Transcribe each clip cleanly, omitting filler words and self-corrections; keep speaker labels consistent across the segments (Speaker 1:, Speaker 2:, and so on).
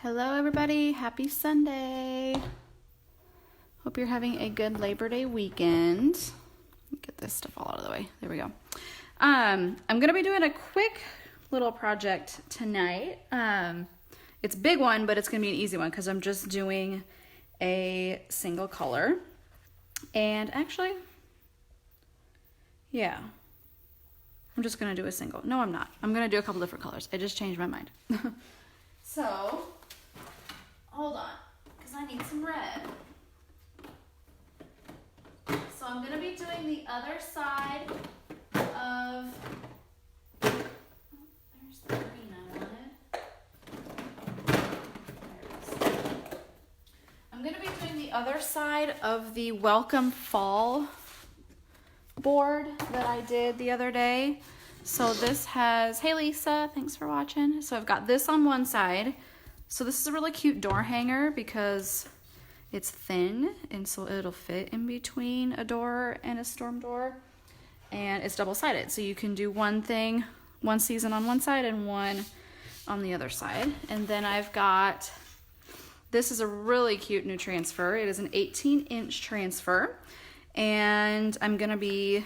Speaker 1: Hello everybody, happy Sunday. Hope you're having a good Labor Day weekend. Get this stuff all out of the way. There we go. I'm gonna be doing a quick little project tonight. It's a big one, but it's gonna be an easy one because I'm just doing a single color. And actually, yeah, I'm just gonna do a single. No, I'm not. I'm gonna do a couple different colors. I just changed my mind. So, hold on, because I need some red. So I'm going to be doing the other side of, there's the green I wanted. There it is. I'm going to be doing the other side of the Welcome Fall board that I did the other day. So this has, hey Lisa, thanks for watching. So I've got this on one side. So this is a really cute door hanger because it's thin and so it'll fit in between a door and a storm door. And it's double-sided. So you can do one thing, one season on one side and one on the other side. And then I've got, this is a really cute new transfer. It is an 18-inch transfer. And I'm gonna be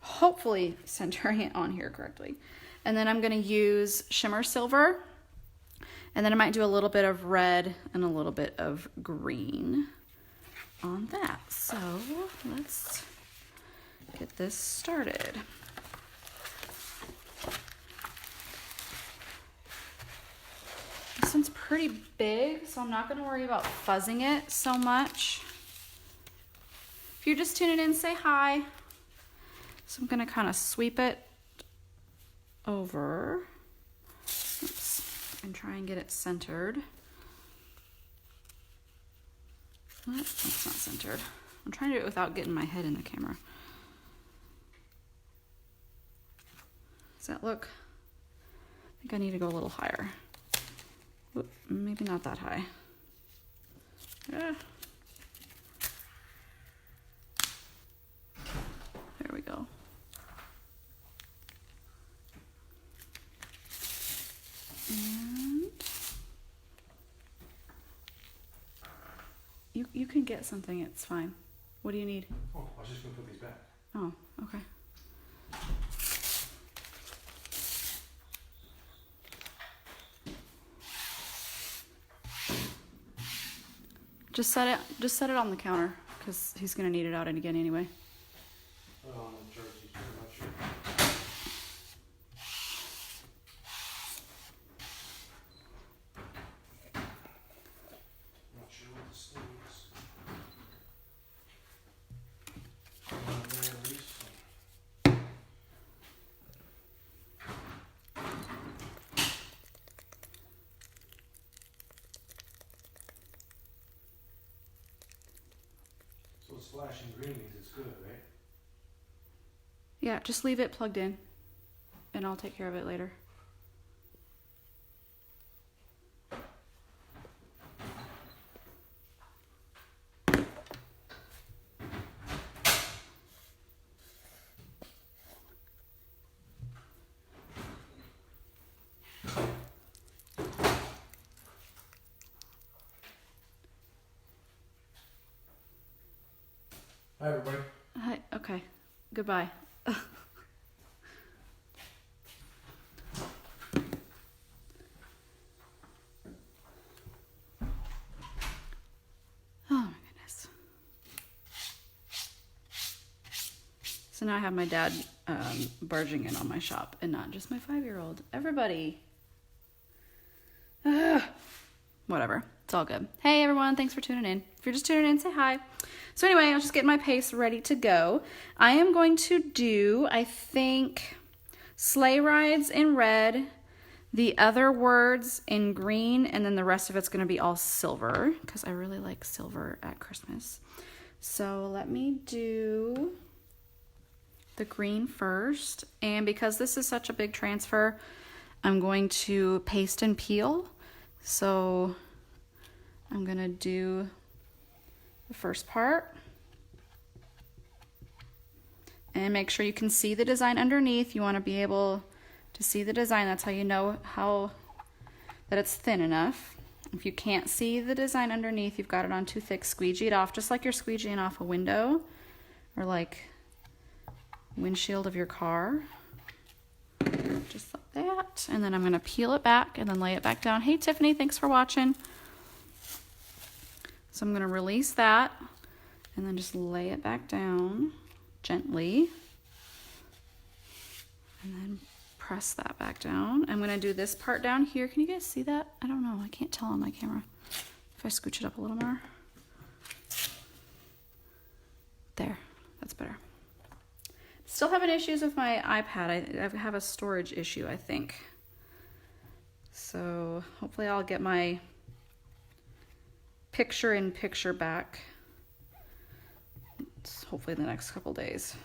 Speaker 1: hopefully centering it on here correctly. And then I'm gonna use shimmer silver. And then I might do a little bit of red and a little bit of green on that. So let's get this started. This one's pretty big, so I'm not gonna worry about fuzzing it so much. If you're just tuning in, say hi. So I'm gonna kind of sweep it over. Oops. And try and get it centered. Oh, it's not centered. I'm trying to do it without getting my head in the camera. Does that look? I think I need to go a little higher. Oop, maybe not that high. There we go. And you can get something, it's fine. What do you need?
Speaker 2: Oh, I was just going to put these back.
Speaker 1: Oh, okay. Just set it on the counter because he's gonna need it out again anyway.
Speaker 2: Jersey, pretty much. Not sure what the sleeve is. There at least. So it's flashing green means it's good, right?
Speaker 1: Yeah, just leave it plugged in and I'll take care of it later.
Speaker 2: Hi, everybody.
Speaker 1: Hi, okay, goodbye. Oh my goodness. So now I have my dad barging in on my shop and not just my 5-year-old. Everybody. Whatever. It's all good. Hey everyone, thanks for tuning in. If you're just tuning in, say hi. So anyway, I'll just get my paste ready to go. I am going to do, I think, sleigh rides in red, the other words in green, and then the rest of it's going to be all silver because I really like silver at Christmas. So let me do the green first. And because this is such a big transfer, I'm going to paste and peel. So I'm going to do the first part. And make sure you can see the design underneath. You want to be able to see the design. That's how you know that it's thin enough. If you can't see the design underneath, you've got it on too thick, squeegee it off, just like you're squeegeeing off a window or like windshield of your car. Just like that. And then I'm going to peel it back and then lay it back down. Hey, Tiffany, thanks for watching. So I'm going to release that and then just lay it back down gently. And then press that back down. I'm going to do this part down here. Can you guys see that? I don't know. I can't tell on my camera. If I scooch it up a little more. There. That's better. Still having issues with my iPad. I have a storage issue, I think. So hopefully I'll get my picture-in-picture back. It's hopefully in the next couple days.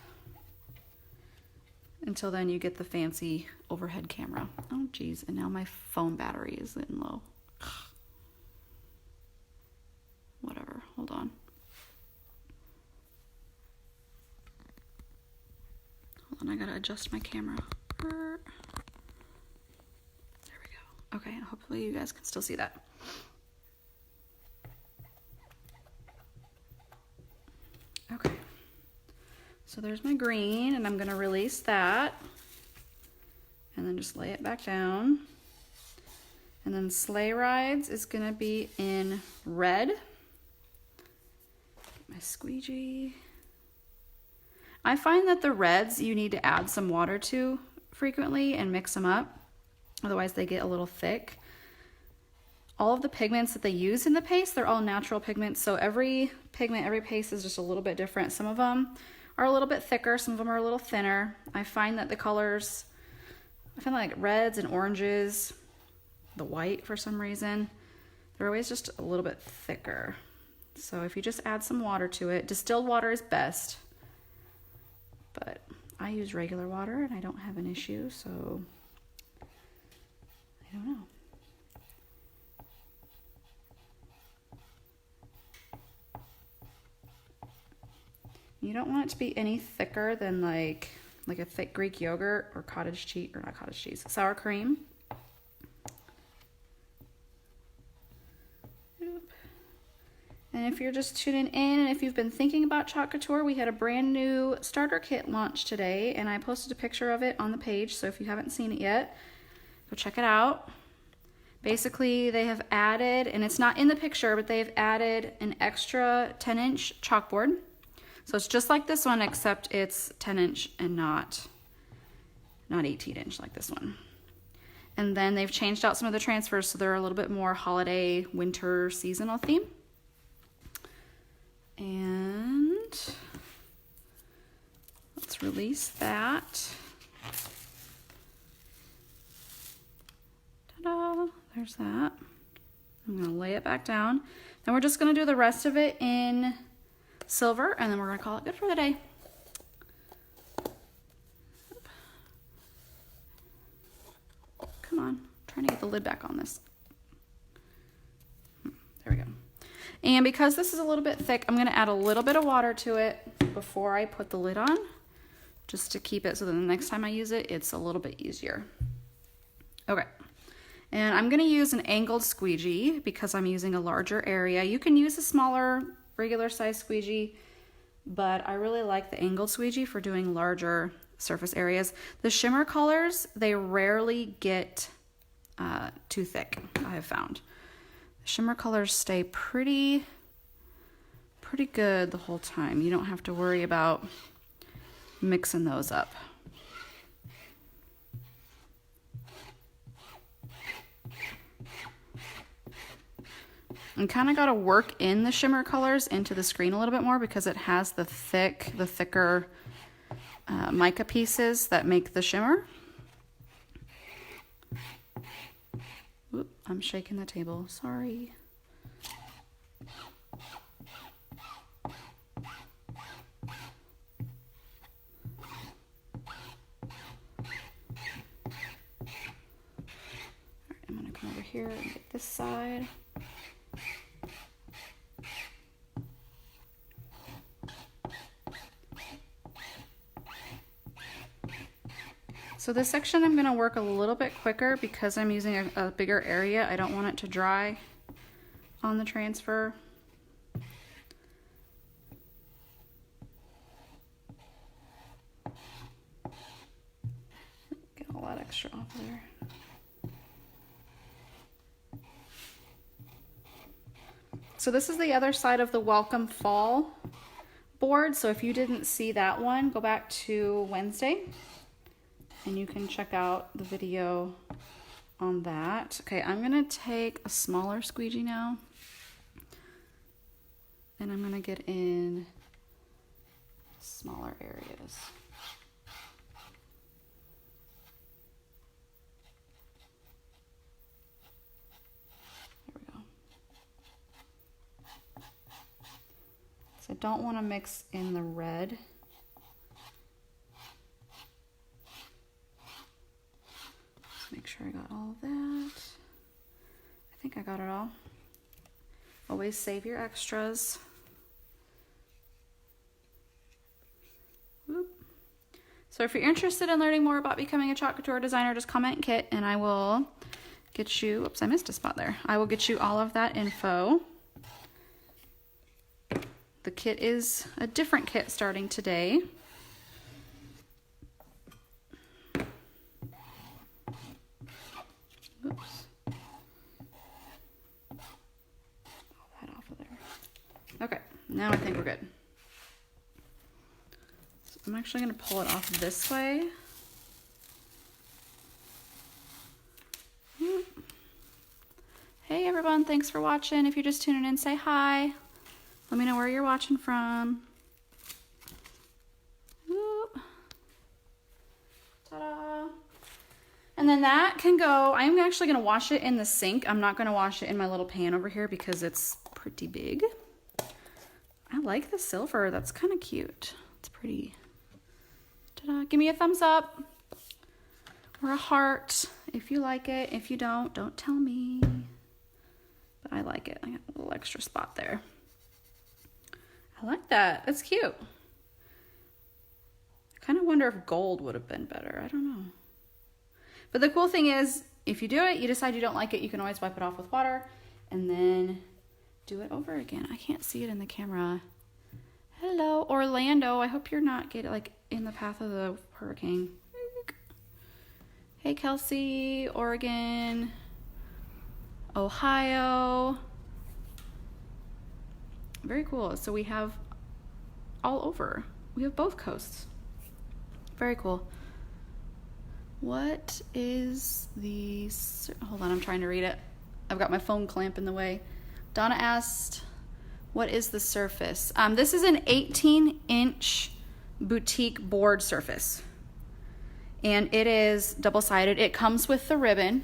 Speaker 1: Until then, you get the fancy overhead camera. Oh, geez. And now my phone battery is getting low. Whatever. Hold on. Hold on. I gotta adjust my camera. There we go. Okay. Hopefully you guys can still see that. Okay. So there's my green, and I'm going to release that and then just lay it back down. And then Sleigh Rides is going to be in red. My squeegee. I find that the reds you need to add some water to frequently and mix them up. Otherwise they get a little thick. All of the pigments that they use in the paste, they're all natural pigments. So every pigment, every paste is just a little bit different. Some of them are a little bit thicker, some of them are a little thinner. I find that the colors, I find like reds and oranges, the white for some reason, they're always just a little bit thicker. So if you just add some water to it, distilled water is best, but I use regular water and I don't have an issue, so I don't know. You don't want it to be any thicker than like a thick Greek yogurt or cottage cheese, or not cottage cheese, sour cream. And if you're just tuning in, and if you've been thinking about Chalk Couture, we had a brand new starter kit launch today, and I posted a picture of it on the page, so if you haven't seen it yet, go check it out. Basically, they have added, and it's not in the picture, but they've added an extra 10-inch chalkboard. So it's just like this one, except it's 10-inch and not 18-inch like this one. And then they've changed out some of the transfers, so they're a little bit more holiday, winter, seasonal theme. And let's release that. Ta-da! There's that. I'm gonna lay it back down. Then we're just gonna do the rest of it in silver, and then we're gonna call it good for the day. Come on, I'm trying to get the lid back on this. There we go. And because this is a little bit thick, I'm gonna add a little bit of water to it before I put the lid on, just to keep it so that the next time I use it, it's a little bit easier. Okay. And I'm gonna use an angled squeegee because I'm using a larger area. You can use a smaller regular size squeegee, but I really like the angled squeegee for doing larger surface areas. The shimmer colors, they rarely get too thick, I have found. The shimmer colors stay pretty good the whole time. You don't have to worry about mixing those up. And kind of got to work in the shimmer colors into the screen a little bit more because it has the thicker mica pieces that make the shimmer. Oop, I'm shaking the table, sorry. All right, I'm gonna come over here and get this side. So this section I'm going to work a little bit quicker because I'm using a bigger area. I don't want it to dry on the transfer. Get all that extra off there. So this is the other side of the Welcome Fall board. So if you didn't see that one, go back to Wednesday and you can check out the video on that. Okay, I'm gonna take a smaller squeegee now and I'm gonna get in smaller areas. So I don't want to mix in the red. Just make sure I got all of that. I think I got it all. Always save your extras. Whoop. So if you're interested in learning more about becoming a Chalk Couture designer, just comment Kit and I will get you, oops, I missed a spot there. I will get you all of that info. The kit is a different kit starting today. Oops. Pull that off of there. Okay, now I think we're good. So I'm actually going to pull it off this way. Hey everyone, thanks for watching. If you're just tuning in, say hi. Let me know where you're watching from. Whoop. Ta-da. And then that can go, I'm actually gonna wash it in the sink. I'm not gonna wash it in my little pan over here because it's pretty big. I like the silver, that's kind of cute. It's pretty. Ta-da. Give me a thumbs up or a heart if you like it. If you don't tell me. But I like it. I got a little extra spot there. I like that. That's cute. I kind of wonder if gold would have been better. I don't know. But the cool thing is, if you do it, you decide you don't like it, you can always wipe it off with water and then do it over again. I can't see it in the camera. Hello, Orlando. I hope you're not getting like in the path of the hurricane. Hey, Kelsey, Oregon, Ohio. Very cool. So we have all over. We have both coasts. Very cool. What is the... Hold on, I'm trying to read it. I've got my phone clamp in the way. Donna asked, what is the surface? This is an 18-inch boutique board surface. And it is double-sided. It comes with the ribbon.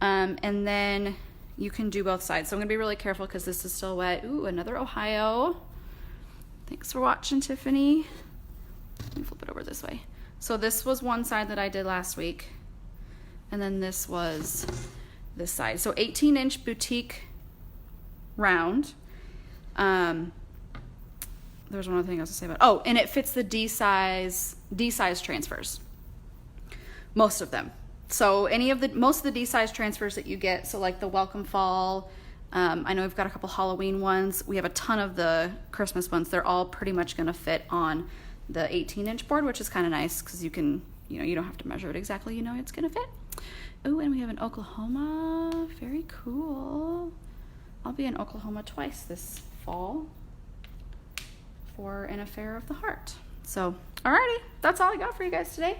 Speaker 1: And then you can do both sides. So I'm going to be really careful because this is still wet. Ooh, another Ohio. Thanks for watching, Tiffany. Let me flip it over this way. So this was one side that I did last week. And then this was this side. So 18-inch boutique round. There's one other thing I was going to say about. Oh, and it fits the D size transfers. Most of them. So most of the D size transfers that you get, so like the Welcome Fall, I know we've got a couple Halloween ones. We have a ton of the Christmas ones. They're all pretty much going to fit on the 18-inch board, which is kind of nice because you can, you don't have to measure it exactly. It's going to fit. Oh, and we have an Oklahoma. Very cool. I'll be in Oklahoma twice this fall for an Affair of the Heart. So, alrighty, that's all I got for you guys today.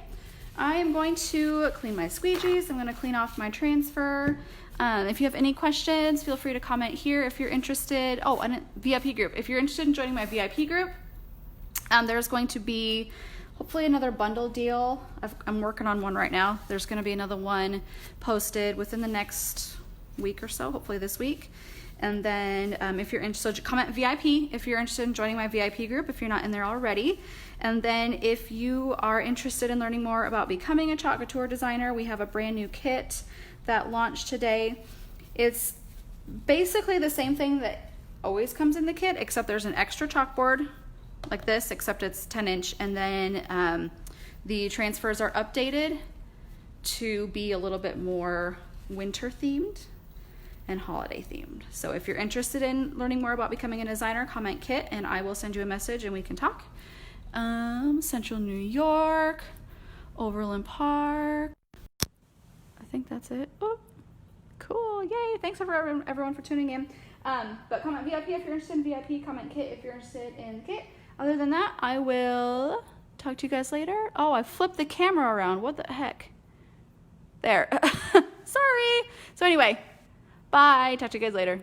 Speaker 1: I am going to clean my squeegees. I'm going to clean off my transfer. If you have any questions, feel free to comment here. If you're interested, and a VIP group. If you're interested in joining my VIP group, there's going to be hopefully another bundle deal. I'm working on one right now. There's going to be another one posted within the next week or so, hopefully this week. And then if you're interested, so comment VIP if you're interested in joining my VIP group, if you're not in there already. And then if you are interested in learning more about becoming a Chalk Couture designer, we have a brand new kit that launched today. It's basically the same thing that always comes in the kit, except there's an extra chalkboard like this, except it's 10-inch. And then the transfers are updated to be a little bit more winter themed. and holiday themed. So if you're interested in learning more about becoming a designer, comment Kit and I will send you a message and we can talk. Central New York, Overland Park. I think that's it. Oh, cool. Yay. Thanks everyone for tuning in. But comment VIP if you're interested in VIP. Comment Kit if you're interested in Kit. Other than that, I will talk to you guys later. Oh, I flipped the camera around. What the heck? There. Sorry. So anyway, bye. Talk to you guys later.